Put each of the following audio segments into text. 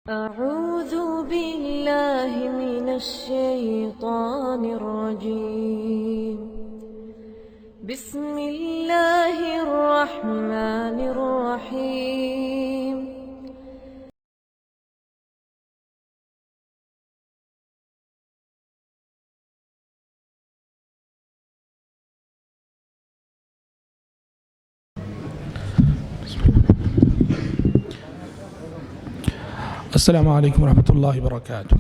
أعوذ بالله من الشيطان الرجيم. بسم الله الرحمن الرحيم. السلام عليكم ورحمة الله وبركاته.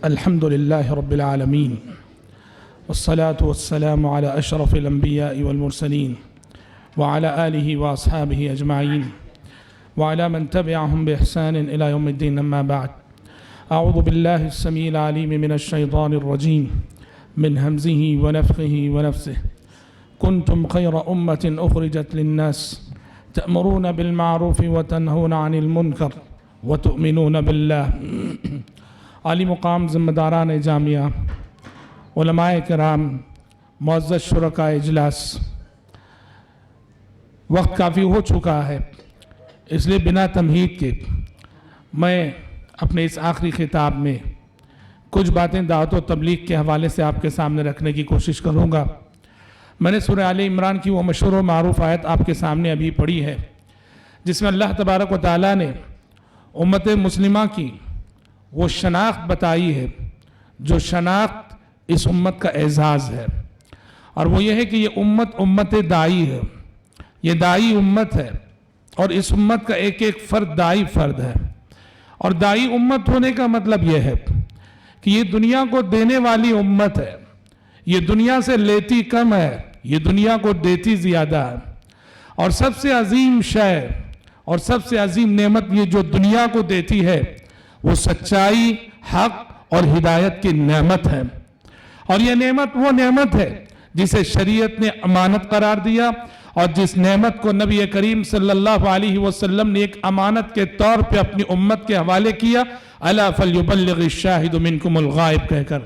الحمد لله رب العالمين، والصلاة والسلام على أشرف الأنبياء والمرسلين وعلى آله وأصحابه أجمعين وعلى من تبعهم بإحسان إلى يوم الدين. أما بعد، أعوذ بالله السميع العليم من الشيطان الرجيم من همزه ونفخه ونفسه. كنتم خير أمة أخرجت للناس تأمرون بالمعروف وتنهون عن المنكر وتؤمنون باللہ. عالی مقام ذمہ داران جامعہ، علماء کرام، معزز شرکاء اجلاس، وقت کافی ہو چکا ہے، اس لیے بنا تمہید کے میں اپنے اس آخری خطاب میں کچھ باتیں دعوت و تبلیغ کے حوالے سے آپ کے سامنے رکھنے کی کوشش کروں گا. میں نے سورہ آل عمران کی وہ مشہور و معروف آیت آپ کے سامنے ابھی پڑھی ہے، جس میں اللہ تبارک و تعالیٰ نے امت مسلمہ کی وہ شناخت بتائی ہے جو شناخت اس امت کا اعزاز ہے، اور وہ یہ ہے کہ یہ امت دائی ہے، یہ دائی امت ہے، اور اس امت کا ایک ایک فرد دائی فرد ہے. اور دائی امت ہونے کا مطلب یہ ہے کہ یہ دنیا کو دینے والی امت ہے، یہ دنیا سے لیتی کم ہے، یہ دنیا کو دیتی زیادہ ہے. اور سب سے عظیم شے اور سب سے عظیم نعمت یہ جو دنیا کو دیتی ہے وہ سچائی، حق اور ہدایت کی نعمت ہے. اور یہ نعمت وہ نعمت ہے جسے شریعت نے امانت قرار دیا، اور جس نعمت کو نبی کریم صلی اللہ علیہ وسلم نے ایک امانت کے طور پہ اپنی امت کے حوالے کیا، الا فلیبلغ الشاہد منکم الغائب کہہ کر.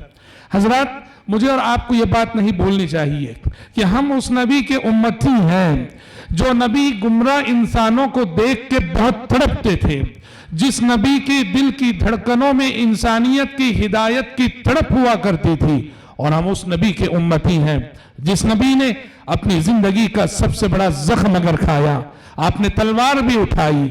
حضرات، مجھے اور آپ کو یہ بات نہیں بھولنی چاہیے کہ ہم اس نبی کے امتی ہیں جو نبی گمراہ انسانوں کو دیکھ کے بہت تڑپتے تھے، جس نبی کے دل کی دھڑکنوں میں انسانیت کی ہدایت کی تڑپ ہوا کرتی تھی. اور ہم اس نبی کے امتی ہیں جس نبی نے اپنی زندگی کا سب سے بڑا زخم اگر کھایا، آپ نے تلوار بھی اٹھائی،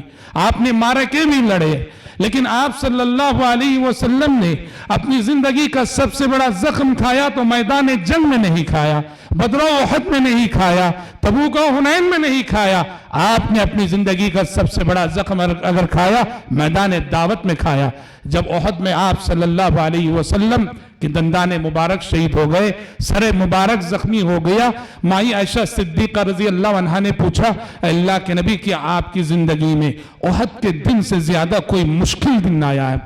آپ نے معرکے بھی لڑے، لیکن آپ صلی اللہ علیہ وسلم نے اپنی زندگی کا سب سے بڑا زخم کھایا تو میدان جنگ میں نہیں کھایا، بدر و احد میں نہیں کھایا، تبوک و حنین میں نہیں کھایا. آپ نے اپنی زندگی کا سب سے بڑا زخم اگر کھایا، میدان دعوت میں کھایا. جب احد میں آپ صلی اللہ علیہ وسلم کہ دندان مبارک شہید ہو گئے، سر مبارک زخمی ہو گیا، مائی عائشہ صدیقہ رضی اللہ عنہ نے پوچھا، اے اللہ کے نبی، کہ آپ کی زندگی میں احد کے دن سے زیادہ کوئی مشکل دن آیا ہے؟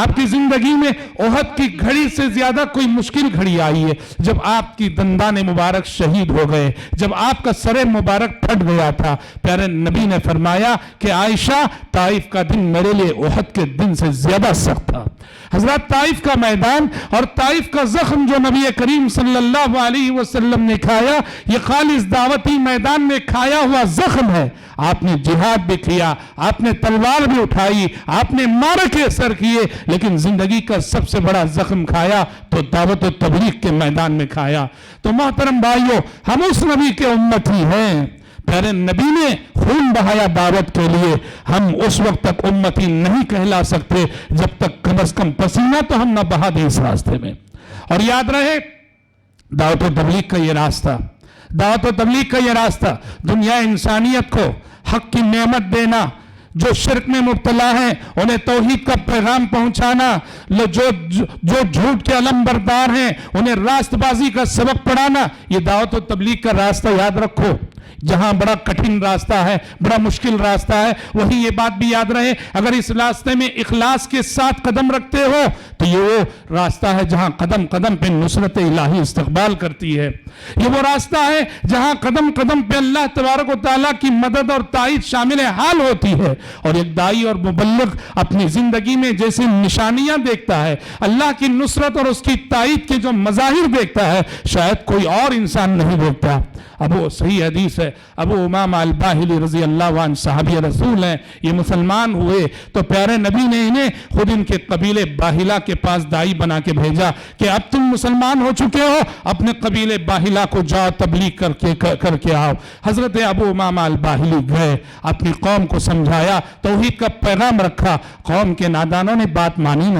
آپ کی زندگی میں احد کی گھڑی سے زیادہ کوئی مشکل گھڑی آئی ہے جب آپ کی دندان مبارک شہید ہو گئے، جب آپ کا سر مبارک پھٹ گیا تھا؟ پیارے نبی نے فرمایا کہ عائشہ، طائف کا دن میرے لیے احد کے دن سے زیادہ سخت تھا. حضرات، طائف کا میدان اور طائف کا زخم جو نبی کریم صلی اللہ علیہ وسلم نے کھایا، یہ خالص دعوتی میدان میں کھایا ہوا زخم ہے. آپ نے جہاد بھی کیا، آپ نے تلوار بھی اٹھائی، آپ نے معرکے سر کیے، لیکن زندگی کا سب سے بڑا زخم کھایا تو دعوت و تبلیغ کے میدان میں کھایا. تو محترم بھائیو، ہم اس نبی کے امتی ہیں. پیارے نبی نے خون بہایا دعوت کے لیے. ہم اس وقت تک امتی نہیں کہلا سکتے جب تک کم از کم پسینہ تو ہم نہ بہا دیں اس راستے میں. اور یاد رہے، دعوت و تبلیغ کا یہ راستہ، دعوت و تبلیغ کا یہ راستہ دنیا انسانیت کو حق کی نعمت دینا، جو شرک میں مبتلا ہیں انہیں توحید کا پیغام پہنچانا، جو جھوٹ کے علم بردار ہیں انہیں راست بازی کا سبق پڑھانا، یہ دعوت و تبلیغ کا راستہ. یاد رکھو، جہاں بڑا کٹھن راستہ ہے، بڑا مشکل راستہ ہے، وہی یہ بات بھی یاد رہے، اگر اس راستے میں اخلاص کے ساتھ قدم رکھتے ہو تو یہ وہ راستہ ہے جہاں قدم قدم پہ نصرت الہی استقبال کرتی ہے. یہ وہ راستہ ہے جہاں قدم قدم پہ اللہ تبارک و تعالیٰ کی مدد اور تائید شامل حال ہوتی ہے. اور ایک دائی اور مبلغ اپنی زندگی میں جیسے نشانیاں دیکھتا ہے، اللہ کی نصرت اور اس کی تائید کے جو مظاہر دیکھتا ہے، شاید کوئی اور انسان نہیں دیکھتا. अबू सही हदीस है, अबू उमामा अल-बाहिली रजी अल्लाह अन्हु सहाबी रसूल हैं, ये मुसलमान हुए तो प्यारे नबी ने इन्हें खुद इनके कबीले बाहिला के पास दाई बना के भेजा कि अब तुम मुसलमान हो चुके हो, अपने कबीले बाहिला को जाओ तबलीग करके आओ। हजरत अबू उमामा अल-बाहिली गए, अपनी कौम को समझाया, तौहीद का पैगाम रखा। कौम के नादानों ने बात मानी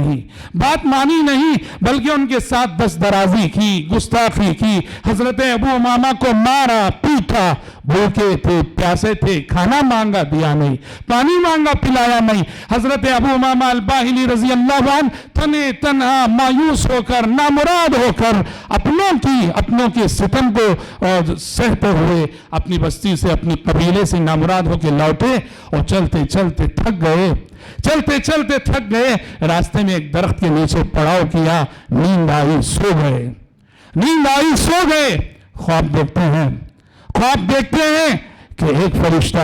नहीं, बल्कि उनके साथ दस्तदराजी की, गुस्ताखी की। हजरत अबू उमामा को मारा, पीटा, भूखे थे, प्यासे थे, खाना मांगा दिया नहीं, पानी मांगा पिलाया नहीं। हजरत अबू उमामा अल-बाहिली रजी अल्लाह अन्हु तने तन्हा मायूस होकर, नामुराद होकर, अपनों के सितम को सहते हुए अपनी बस्ती से, अपनी कबीले से नामुराद होकर लौटे और चलते चलते थक गए। रास्ते में एक दरख्त के नीचे पड़ाव किया, नींद आई, सो गए। ख्वाब देखते हैं कि एक फरिश्ता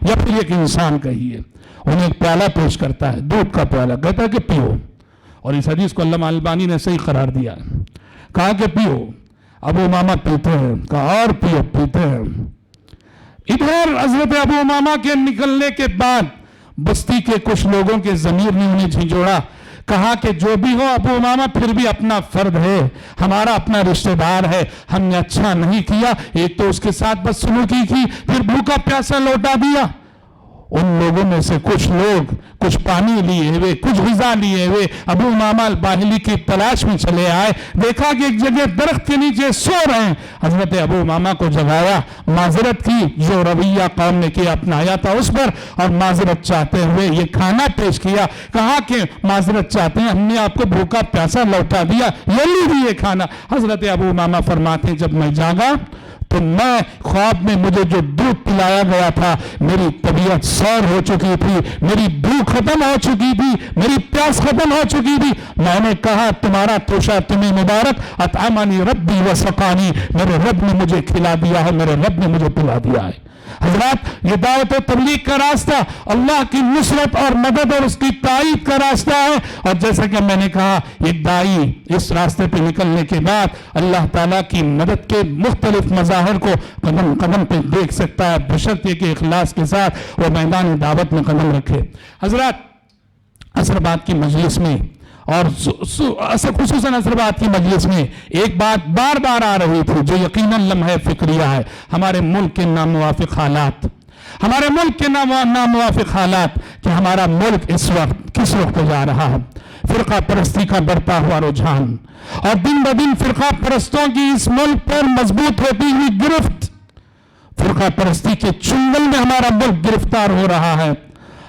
या फिर एक इंसान कहिए, उन्हें एक प्याला पेश करता है, दूध का प्याला, कहता है कि पियो। और इस हदीस को अल्लामा अल्बानी ने सही करार दिया, कहा कि पियो। अबू उमामा पीते हैं, कहा और पीते हैं। इधर हजरत अबू उमामा के निकलने के बाद बस्ती के कुछ लोगों के ज़मीर ने उन्हें झिझोड़ा, कहा कि जो भी हो अबू उमामा फिर भी अपना फर्द है, हमारा अपना रिश्तेदार है, हमने अच्छा नहीं किया, एक तो उसके साथ बदसलूकी की, फिर भूखा प्यासा लौटा दिया। उन लोगों में से कुछ लोग कुछ पानी लिए हुए, कुछ ग़िज़ा लिए हुए अबू उमामा अल-बाहिली की तलाश में चले आए। देखा कि एक जगह दरख्त के नीचे सो रहे हैं। हजरत अबू उमामा को जगाया, माजरत की, जो रवैया कौम ने किया अपनाया था उस पर, और माजरत चाहते हुए ये खाना पेश किया। कहा कि माजरत चाहते हैं, हमने आपको भूखा प्यासा लौटा दिया, ये लीजिए खाना। हजरत अबू उमामा फरमाते हैं, जब मैं जागा तो मैं ख्वाब में मुझे जो दूध पिलाया गया था, मेरी तबीयत सैर हो चुकी थी, मेरी भूख खत्म हो चुकी थी, मेरी प्यास खत्म हो चुकी थी। मैंने कहा तुम्हारा तोशा तुम्हें मुबारक, अतअमानी रब्बी व सकानी, मेरे रब ने मुझे खिला दिया है, मेरे रब ने मुझे पिला दिया है। हजरात, ये दावत और तबलीग का रास्ता अल्लाह की नुसरत और मदद और उसकी ताईद का रास्ता है। और जैसा कि मैंने कहा, एक दाई इस रास्ते पे निकलने के बाद अल्लाह ताला की मदद के मुख्तलिफ मज़ाहिर को कदम कदम पे देख सकता है, बशर्ते के इखलास के साथ वो मैदान दावत में कदम रखे। हजरात, असरबाद की मजलिस में और खुसूसन असरबाद की मजलिस में एक बात बार बार आ रही थी, जो यकीनन लम्हे फिक्रिया है। हमारे मुल्क के नामुवाफिक हालात, कि हमारा मुल्क इस वक्त किस रुख पे जा रहा है। फिरका परस्ती का बढ़ता हुआ रुझान, और दिन ब दिन फिरका परस्तों की इस मुल्क पर मजबूत होती हुई गिरफ्त, फिरका परस्ती के चुंगल में हमारा मुल्क गिरफ्तार हो रहा है।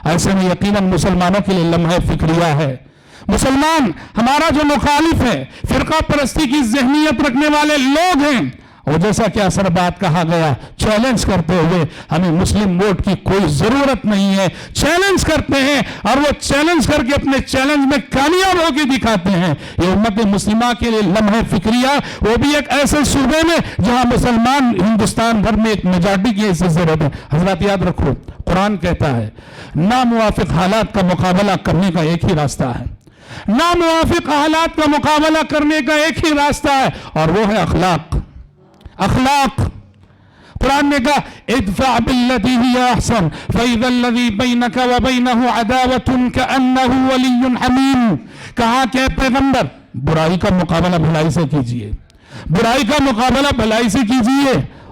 ऐसे में यकीनन मुसलमानों के लिए लम्हे फिक्रिया है। मुसलमान, हमारा जो मुखालिफ है, फिरका परस्ती की ज़हनियत रखने वाले लोग हैं, और जैसा कि असरबाद कहा गया, चैलेंज करते हुए हमें मुस्लिम वोट की कोई जरूरत नहीं है। चैलेंज करते हैं और वो चैलेंज करके अपने चैलेंज में कामयाब होकर दिखाते हैं। ये उम्मत मुस्लिमा के लिए लम्हे फिक्रिया, वो भी एक ऐसे सूबे में जहां मुसलमान हिंदुस्तान भर में एक मेजॉरिटी की ऐसी जरूरत है। हजरत याद रखो, कुरान कहता है नामुवाफिक हालात का मुकाबला करने का एक ही रास्ता है, नामुवाफिक हालात का मुकाबला करने का एक ही रास्ता है, और वो है अखलाक। कुरान ने कहा इदफा बिल्लती हिया अहसन फइज़ा अल्लज़ी बैनका व बैनहु अदावतुन कअन्नहु वलियुन हमीम। कहा कि पैगंबर, बुराई का मुकाबला भलाई से कीजिए,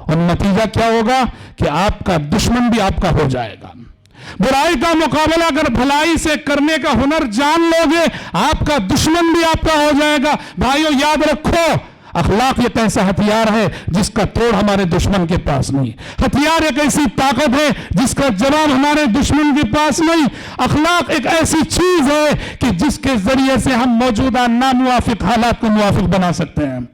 और नतीजा क्या होगा कि आपका दुश्मन भी आपका हो जाएगा। बुराई का मुकाबला अगर भलाई से करने का हुनर जान लोगे, आपका दुश्मन भी आपका हो जाएगा। भाइयों, याद रखो, अखलाक एक ऐसा हथियार है जिसका तोड़ हमारे दुश्मन के पास नहीं। हथियार एक ऐसी ताकत है जिसका जवाब हमारे दुश्मन के पास नहीं। अखलाक एक ऐसी चीज है कि जिसके जरिए से हम मौजूदा नामुवाफिक हालात को मुवाफिक बना सकते हैं।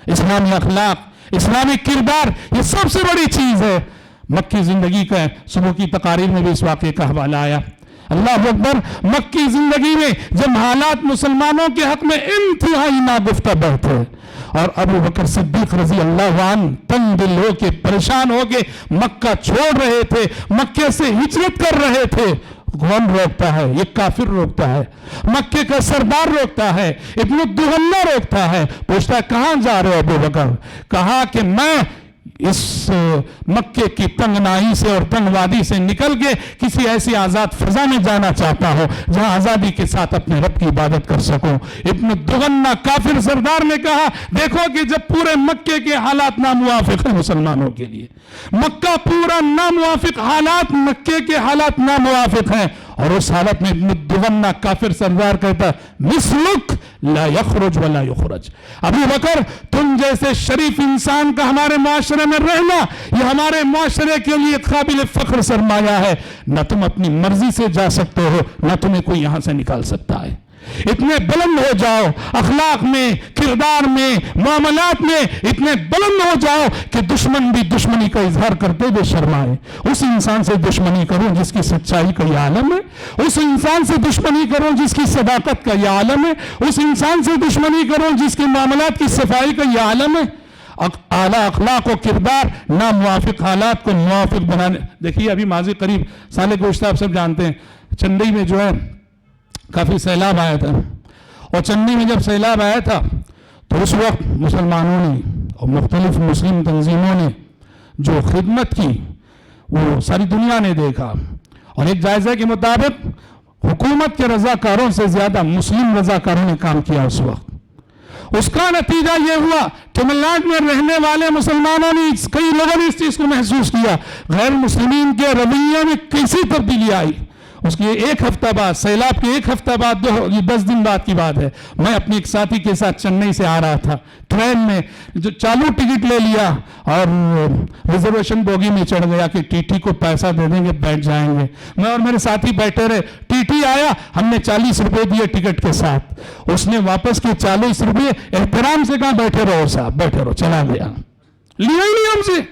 इस्लामी अखलाक, इस्लामी किरदार, ये सबसे बड़ी चीज है। मक्की जिंदगी का सुबह की तकारीर में भी इस वाक़े का हवाला आया। अल्लाह अकबर, मक्की जिंदगी में जब हालात मुसलमानों के हक में इंतहाई नागुफ्ता थे और अबू बकर सिद्दीक रजी अल्लाह अन्हु तंग दिल होके, परेशान होके मक्का छोड़ रहे थे, मक्के से हिजरत कर रहे थे, कौन रोकता है? ये काफिर रोकता है, मक्के का सरदार रोकता है, इब्न दुगन्ना रोकता है। पूछता है कहां जा रहे हो अबू बकर? कहा कि मैं इस मक्के की तंगनाही से और तंगवादी से निकल के किसी ऐसी आजाद फजा में जाना चाहता हूं जहां आजादी के साथ अपने रब की इबादत कर सकूं। इब्न दुगन्ना काफिर सरदार ने कहा देखो कि जब पूरे मक्के के हालात नामुवाफिक हैं मुसलमानों के लिए, मक्का पूरा नामुवाफिक हालात, मक्के के हालात नामुवाफिक हैं, और उस हालत में इब्न दुगन्ना काफिर सरदार कहता है मिसलुक ला यखरुज वला युखरज। अबू बकर तुम जैसे शरीफ इंसान का हमारे मुआशरे में रहना यह हमारे मुआशरे के लिए काबिल फख्र सरमाया है। न तुम अपनी मर्जी से जा सकते हो, न तुम्हें कोई यहां से निकाल सकता है। इतने बुलंद हो जाओ अखलाक में, किरदार में, मामलात में, इतने बुलंद हो जाओ कि दुश्मन भी दुश्मनी का इजहार करते हुए शर्माए। उस इंसान से दुश्मनी करो जिसकी सच्चाई का यह आलम है, उस इंसान से दुश्मनी करो जिसकी सदाकत का यह आलम है, उस इंसान से दुश्मनी करो जिसके मामलात की सफाई का यह आलम है। आला अखलाक और किरदार नामुवाफिक हालात को मुवाफिक बनाने। देखिए अभी माजी करीब साले गोश्त आप सब जानते हैं, चेन्नई में जो है काफी सैलाब आया था, और चेन्नई में जब सैलाब आया था तो उस वक्त मुसलमानों ने और मुख्तलिफ मुस्लिम तंजीमों ने जो खिदमत की वो सारी दुनिया ने देखा, और एक जायजे के मुताबिक हुकूमत के रजाकारों से ज्यादा मुस्लिम रजाकारों ने काम किया उस वक्त। उसका नतीजा ये हुआ तमिलनाडु में रहने वाले मुसलमानों ने, कई लोगों ने इस चीज को महसूस किया, गैर मुस्लिमीन के रवैये में कैसी तब्दीली आई। उसकी एक हफ्ता बाद, सैलाब के एक हफ्ता बाद, 10 दिन बाद की बात है, मैं अपने एक साथी के साथ चेन्नई से आ रहा था, ट्रेन में जो चालू टिकट ले लिया और रिजर्वेशन बोगी में चढ़ गया कि टीटी को पैसा दे देंगे बैठ जाएंगे। मैं और मेरे साथी बैठे रहे, टीटी आया, हमने 40 रुपए दिए टिकट के साथ, उसने वापस के 40 रुपए एहतराम से कहा बैठे रहो साहब बैठे रहो, चला गया, लिया ही नहीं हमसे।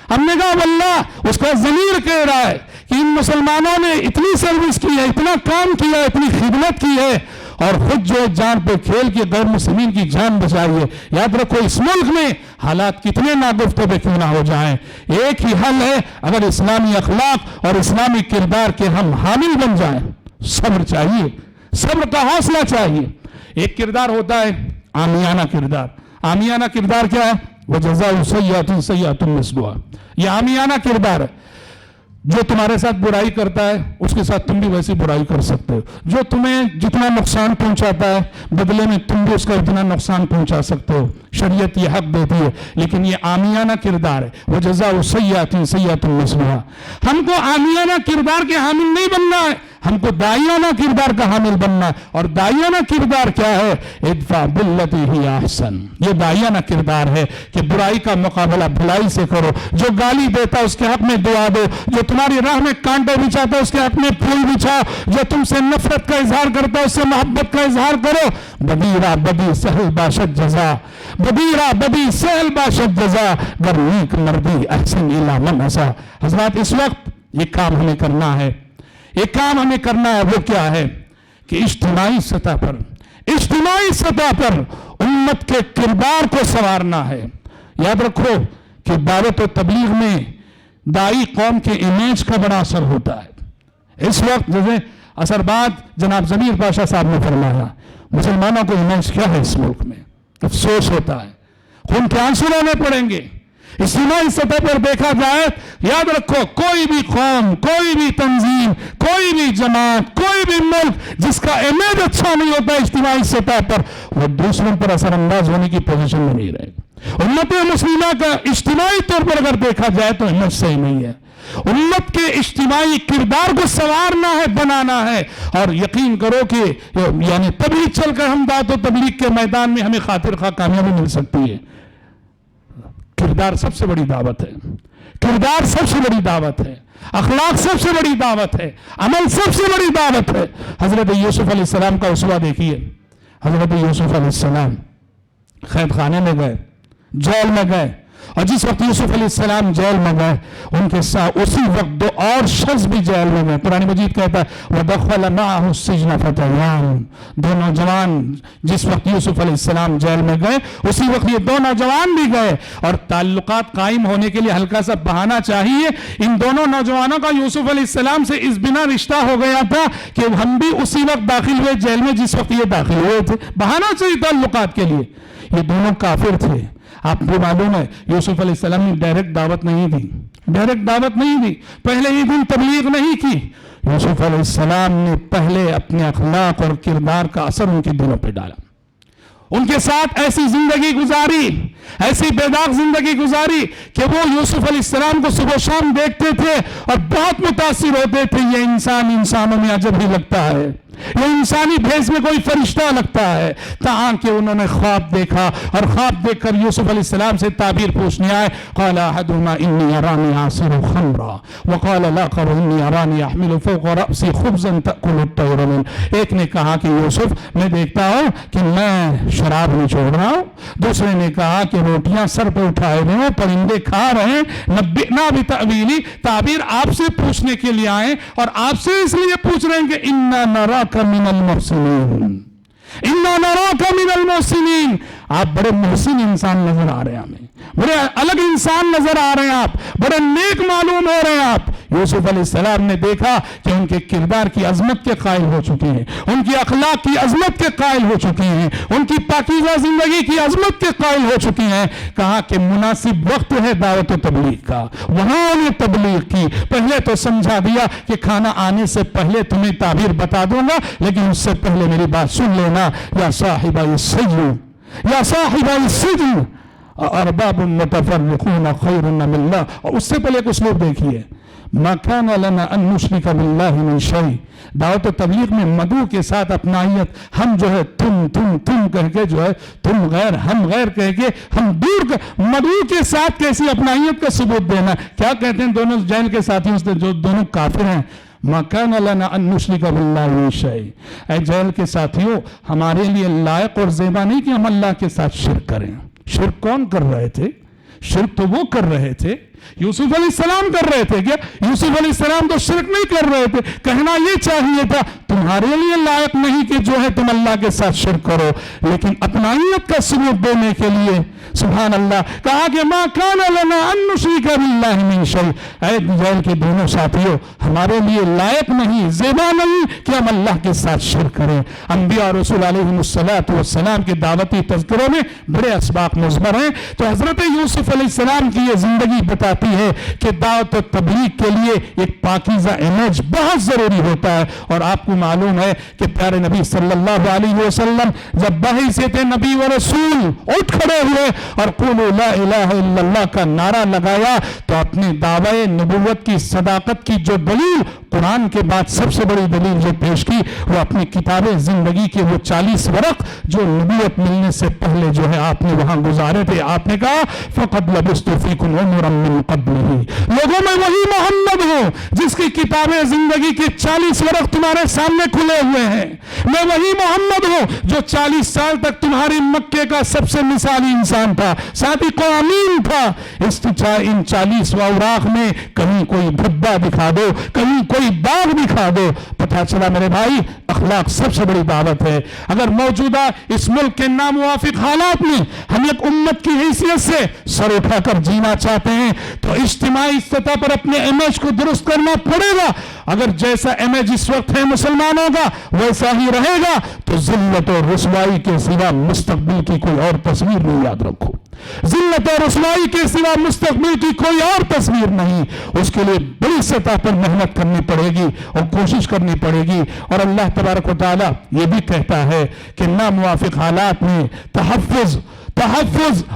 हमने कहा वल्लाह उसका ज़मीर कह रहा है कि इन मुसलमानों ने इतनी सर्विस की है, इतना काम किया, इतनी खिदमत की है, और खुद जो जान पे खेल के गैर मुस्लिमीन की जान बचाई है। याद रखो इस मुल्क में हालात कितने नागुफ्तबे क्यों ना हो जाएं, एक ही हल है, अगर इस्लामी अखलाक और इस्लामी किरदार के हम हामिल बन जाएं। सब्र चाहिए, सब्र का हौसला चाहिए। एक किरदार होता है आमियाना किरदार। आमियाना किरदार क्या है? वो जज़ाउ सय्यअतिन सय्यअतुन मिस्लुहा। ये आमियाना किरदार है, जो तुम्हारे साथ बुराई करता है उसके साथ तुम भी वैसी बुराई कर सकते हो, जो तुम्हें जितना नुकसान पहुंचाता है बदले में तुम भी उसका इतना नुकसान पहुंचा सकते हो। शरीयत ये हक देती है, लेकिन ये आमियाना किरदार है। वो जज़ाउ सय्यअतिन सय्यअतुन मिस्लुहा। हमको आमियाना किरदार के हामिल नहीं बनना है, हमको दाइयाना किरदार का हामिल बनना है। और दाइयाना किरदार क्या है? इदफा बिल्लती ही अहसन। ये दाइयाना किरदार है कि बुराई का मुकाबला भलाई से करो। जो गाली देता उसके हक में दुआ दो, जो तुम्हारी राह में कांटे बिछाता उसके हक में फूल बिछाओ, जो तुमसे नफरत का इजहार करता उससे मोहब्बत का इजहार करो। बदीरा बदी सहल बाशत जजा, बदीरा बदी सहल बाशत जजा, गर नीक मर्दी अहसन इला मन हसा। हजरात इस वक्त ये काम हमें करना है, एक काम हमें करना है। वो क्या है कि इज्तिमाई सतह पर उम्मत के किरदार को संवारना है। याद रखो कि दावत और तबलीग में दाई कौम के इमेज का बड़ा असर होता है। इस वक्त जैसे असरबाद जनाब जमीर पाशा साहब ने फरमाया, मुसलमानों को इमेज क्या है इस मुल्क में? अफसोस होता है, खून के आंसू रोने पड़ेंगे। इज्तिमाई सतह पर देखा जाए, याद रखो कोई भी कौम, कोई भी तंजीम, कोई भी जमात, कोई भी मुल्क जिसका इमेज अच्छा नहीं होता इज्तिमाई सतह पर, वो दूसरों पर असरअंदाज होने की पोजीशन में नहीं रहेगा। उम्मत मुस्लिमा का इज्तिमाई तौर पर अगर देखा जाए तो इमेज सही नहीं है। उम्मत के इज्तिमाई किरदार को संवारना है, बनाना है। और यकीन करो कि यानी तभी चलकर हम दावत और तबलीग के मैदान में हमें खातिर खा कामयाबी मिल सकती है। किरदार सबसे बड़ी दावत है, किरदार सबसे बड़ी दावत है, अखलाक सबसे बड़ी दावत है, अमल सबसे बड़ी दावत है। हजरत यूसुफ अलैहिस्सलाम का उसवा देखिए। हजरत यूसुफ अलैहिस्सलाम कैद खाने में गए, जेल में गए, اور جس وقت یوسف علیہ السلام جیل میں گئے ان کے ساتھ اسی وقت دو اور شخص بھی جیل میں گئے. قرآن مجید کہتا ہے وَدَخَلَ مَعَهُ السِّجْنَ فَتَيَانِ. دو نوجوان جس وقت یوسف علیہ السلام جیل میں گئے اسی وقت یہ دو نوجوان بھی گئے. اور تعلقات قائم ہونے کے لیے ہلکا سا بہانہ چاہیے. ان دونوں نوجوانوں کا یوسف علیہ السلام سے اس بنا رشتہ ہو گیا تھا کہ ہم بھی اسی وقت داخل ہوئے جیل میں جس وقت یہ داخل ہوئے تھے. بہانہ چاہیے تعلقات کے لیے. یہ دونوں کافر تھے. آپ کو معلوم ہے یوسف علیہ السلام نے ڈائریکٹ دعوت نہیں دی. پہلے ہی دن تبلیغ نہیں کی. یوسف علیہ السلام نے پہلے اپنے اخلاق اور کردار کا اثر ان کے دلوں پہ ڈالا. ان کے ساتھ ایسی زندگی گزاری, ایسی بے داغ زندگی گزاری کہ وہ یوسف علیہ السلام کو صبح و شام دیکھتے تھے اور بہت متاثر ہوتے تھے. یہ انسان انسانوں میں عجب ہی لگتا ہے, یہ انسانی بھیس میں کوئی فرشتہ لگتا ہے. تاکہ انہوں نے خواب دیکھا اور خواب دیکھ کر یوسف علیہ السلام سے تعبیر پوچھنے آئے. قال احدهما انی ارانی عاصر خمرا وقال الاخر انی ارانی احمل فوق رأسی خبزا تأکل الطیر منه. ایک نے کہا کہ یوسف میں دیکھتا ہوں کہ میں شراب نہیں چھوڑ رہا ہوں. دوسرے نے کہا کہ روٹیاں سر پہ اٹھائے ہوئے ہیں, پرندے کھا رہے ہیں. نبئنا بتأویلی, تعبیر آپ سے پوچھنے کے لیے آئے اور آپ سے اس لیے پوچھ رہے ہیں کہ انا نراک من المحسنین, انا نراک من المحسنین. آپ بڑے محسن انسان نظر آ رہے ہیں ہمیں, بڑے الگ انسان نظر آ رہے ہیں آپ, بڑے نیک معلوم ہو رہے ہیں آپ. یوسف علیہ السلام نے دیکھا کہ ان کے کردار کی عظمت کے قائل ہو چکے ہیں, ان کی اخلاق کی عظمت کے قائل ہو چکے ہیں, ان کی پاکیزہ زندگی کی عظمت کے قائل ہو چکے ہیں. کہا کہ مناسب وقت ہے دعوت و تبلیغ کا. وہاں انہیں تبلیغ کی. پہلے تو سمجھا دیا کہ کھانا آنے سے پہلے تمہیں تعبیر بتا دوں گا, لیکن اس سے پہلے میری بات سن لینا. یا صاحب السجن, یا صاحب السجن ارباب متفرقون خیر من اللہ. اور اس سے پہلے ایک اسلوب دیکھیے, ما کان لنا ان نشرک باللہ من شیء. دعوت و تبلیغ میں مدعو کے ساتھ اپنائیت, ہم جو ہے تم کہہ کے جو ہے تم غیر ہم غیر کہہ کے ہم دور مدعو کے ساتھ کیسی اپنائیت کا ثبوت دینا. کیا کہتے ہیں دونوں جیل کے ساتھیوں سے جو دونوں کافر ہیں, ما کان لنا ان نشرک باللہ من شیء. اے جیل کے ساتھیوں, ہمارے لیے لائق اور زیبا نہیں کہ ہم اللہ کے ساتھ شرک کریں. شرک کون کر رہے تھے؟ شرک تو وہ کر رہے تھے, یوسف علیہ السلام کر رہے تھے. کیا یوسف علیہ السلام تو شرک نہیں کر رہے تھے. کہنا یہ چاہیے تھا تمہارے لیے لائق نہیں کہ جو ہے تم اللہ کے ساتھ شرک کرو, لیکن اپنائیت کا ثبوت دینے کے لیے سبحان اللہ کہا کہ ما کان لنا ان نشرک باللہ من شیء. اے جیل کے دونوں ساتھیوں, ہمارے لیے لائق نہیں, زیبا نہیں کہ ہم اللہ کے ساتھ شرک کریں. انبیاء اور رسول علیہ السلام کے دعوتی تذکروں میں بڑے اسباق مضمر ہیں. تو حضرت یوسف علیہ السلام کی یہ زندگی بتاتی ہے کہ دعوت و تبلیغ کے لیے ایک پاکیزہ امیج بہت ضروری ہوتا ہے. اور آپ کو معلوم ہے کہ پیارے نبی صلی اللہ علیہ وسلم جب بحیثیت نبی و رسول اٹھ کھڑے ہوئے اور قولوا لا الہ الا اللہ کا نعرہ لگایا, تو اپنے دعوی نبوت کی صداقت کی جو دلیل قرآن کے بعد سب سے بڑی دلیل جو پیش کی, وہ اپنی کتاب زندگی کے وہ 40 ورق جو نبوت ملنے سے پہلے جو ہے آپ نے وہاں گزارے تھے. آپ نے کہا فقد لبثت فیکم عمرا من قبلہ, لوگوں میں وہی محمد ہوں جس کی کتاب زندگی کے 40 ورق تمہارے سامنے کھلے ہوئے ہیں. میں وہی محمد ہوں جو 40 سال تک تمہاری مکے کا سب سے مثالی انسان تھا, صادق و امین تھا. ان 40 اوراق میں کہیں کوئی بھدا دکھا دو, کہیں کوئی باغ دکھا دو, پتہ چلا میرے بھائی اخلاق سب سے بڑی دعوت ہے. اگر موجودہ اس ملک کے ناموافق حالات میں ہم ایک امت کی حیثیت سے سر اٹھا کر جینا چاہتے ہیں تو اجتماعی سطح پر اپنے امیج کو درست کرنا پڑے گا. اگر جیسا امیج اس وقت ہے مسلمانوں کا ویسا ہی رہے گا تو ذلت اور رسوائی کے سوا مستقبل کی کوئی اور تصویر نہیں. یاد رکھو, ذلت اور رسوائی کے سوا مستقبل کی کوئی اور تصویر نہیں. اس کے لیے بڑی سطح پر محنت کرنی پڑے گی اور کوشش کرنی پڑے گی. اور اللہ تبارک و تعالیٰ یہ بھی کہتا ہے کہ ناموافق حالات میں تحفظ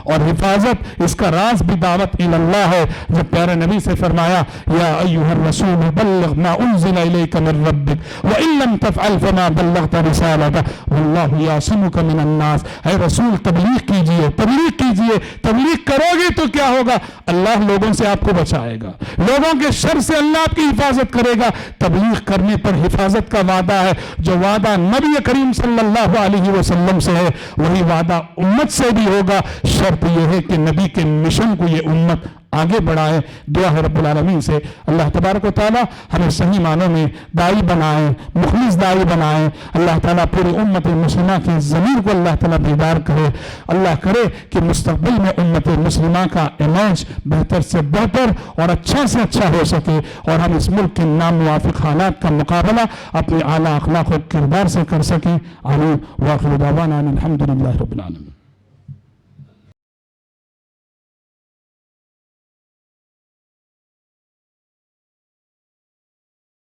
اور حفاظت, اس کا راز بھی دعوت اللہ ہے. جب پیارے نبی سے فرمایا یا ایھا الرسول بلغ ما انزل الیک من ربک وان لم تفعل فما بلغت رسالتہ واللہ یعصمک من الناس. اے رسول تبلیغ کیجئے. تبلیغ کرو گے تو کیا ہوگا؟ اللہ لوگوں سے آپ کو بچائے گا, لوگوں کے شر سے اللہ آپ کی حفاظت کرے گا. تبلیغ کرنے پر حفاظت کا وعدہ ہے. جو وعدہ نبی کریم صلی اللہ علیہ وسلم سے ہے وہی وعدہ امت سے بھی ہوگا، شرط یہ ہے کہ نبی کے مشن کو یہ امت آگے بڑھائے۔ دعا ہے رب العالمین سے اللہ تبارک و تعالیٰ ہمیں صحیح معنوں میں داعی بنائے، مخلص داعی بنائے۔ اللہ تعالیٰ پوری امت مسلمہ کی ضمیر کو اللہ تعالیٰ بیدار کرے۔ اللہ کرے کہ مستقبل میں امت مسلمہ کا امیج بہتر سے بہتر اور اچھا سے اچھا ہو سکے، اور ہم اس ملک کے ناموافق حالات کا مقابلہ اپنے اعلیٰ اخلاق و کردار سے کر سکیں۔ آمین۔ وآخر دعوانا الحمدللہ رب العالمین۔